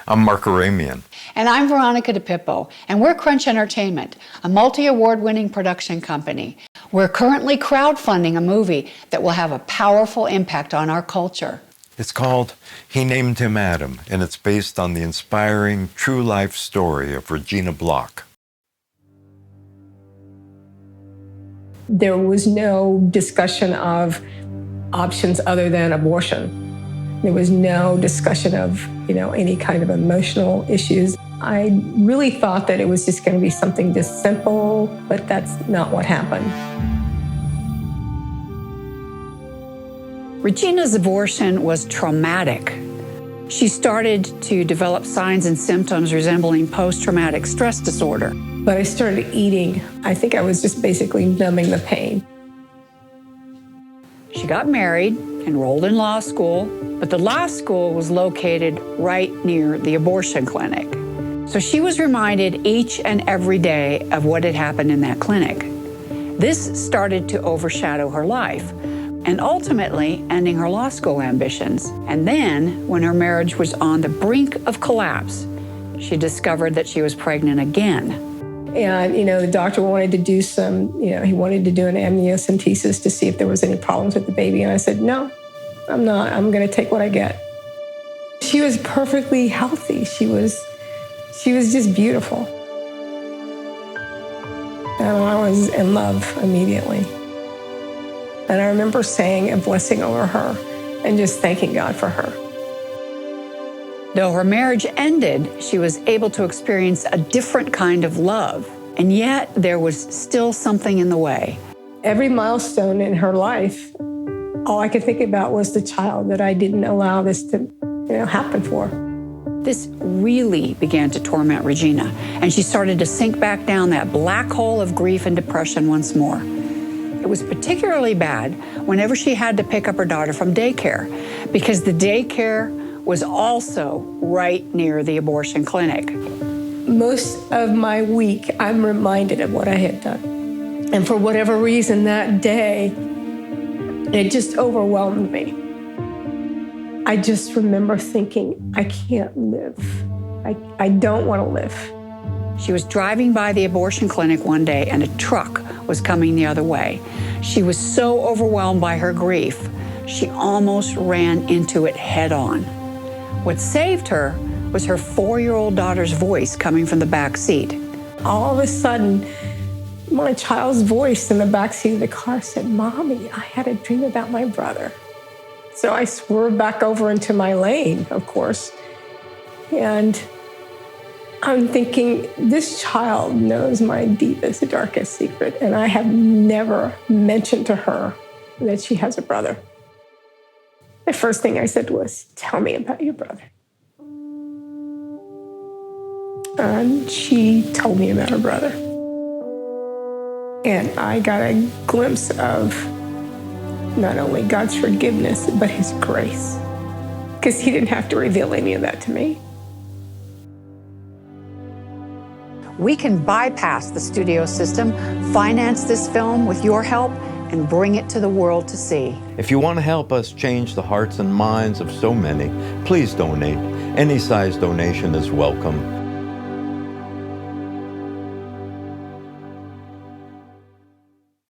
I'm Mark Aramian. And I'm Veronica DePippo, and we're Crunch Entertainment, a multi-award-winning production company. We're currently crowdfunding a movie that will have a powerful impact on our culture. It's called He Named Him Adam, and it's based on the inspiring true life story of Regina Block. There was no discussion of options other than abortion. There was no discussion of, any kind of emotional issues. I really thought that it was just going to be something just simple, but that's not what happened. Regina's abortion was traumatic. She started to develop signs and symptoms resembling post-traumatic stress disorder. But I started eating. I think I was just basically numbing the pain. She got married, enrolled in law school, but the law school was located right near the abortion clinic. So she was reminded each and every day of what had happened in that clinic. This started to overshadow her life, and ultimately ending her law school ambitions. And then, when her marriage was on the brink of collapse, she discovered that she was pregnant again. And, the doctor wanted to do he wanted to do an amniocentesis to see if there was any problems with the baby. And I said, no, I'm not. I'm going to take what I get. She was perfectly healthy. She was just beautiful. And I was in love immediately. And I remember saying a blessing over her and just thanking God for her. Though her marriage ended, she was able to experience a different kind of love. And yet, there was still something in the way. Every milestone in her life, all I could think about was the child that I didn't allow this to, happen for. This really began to torment Regina, and she started to sink back down that black hole of grief and depression once more. It was particularly bad whenever she had to pick up her daughter from daycare, because the daycare was also right near the abortion clinic. Most of my week, I'm reminded of what I had done. And for whatever reason that day, it just overwhelmed me. I just remember thinking, I can't live. I don't want to live. She was driving by the abortion clinic one day and a truck was coming the other way. She was so overwhelmed by her grief, she almost ran into it head on. What saved her was her 4-year-old daughter's voice coming from the back seat. All of a sudden, my child's voice in the back seat of the car said, Mommy, I had a dream about my brother. So I swerved back over into my lane, of course. And I'm thinking, this child knows my deepest, darkest secret, and I have never mentioned to her that she has a brother. The first thing I said was, tell me about your brother. And she told me about her brother. And I got a glimpse of not only God's forgiveness, but his grace. Because he didn't have to reveal any of that to me. We can bypass the studio system, finance this film with your help, and bring it to the world to see. If you want to help us change the hearts and minds of so many, please donate. Any size donation is welcome.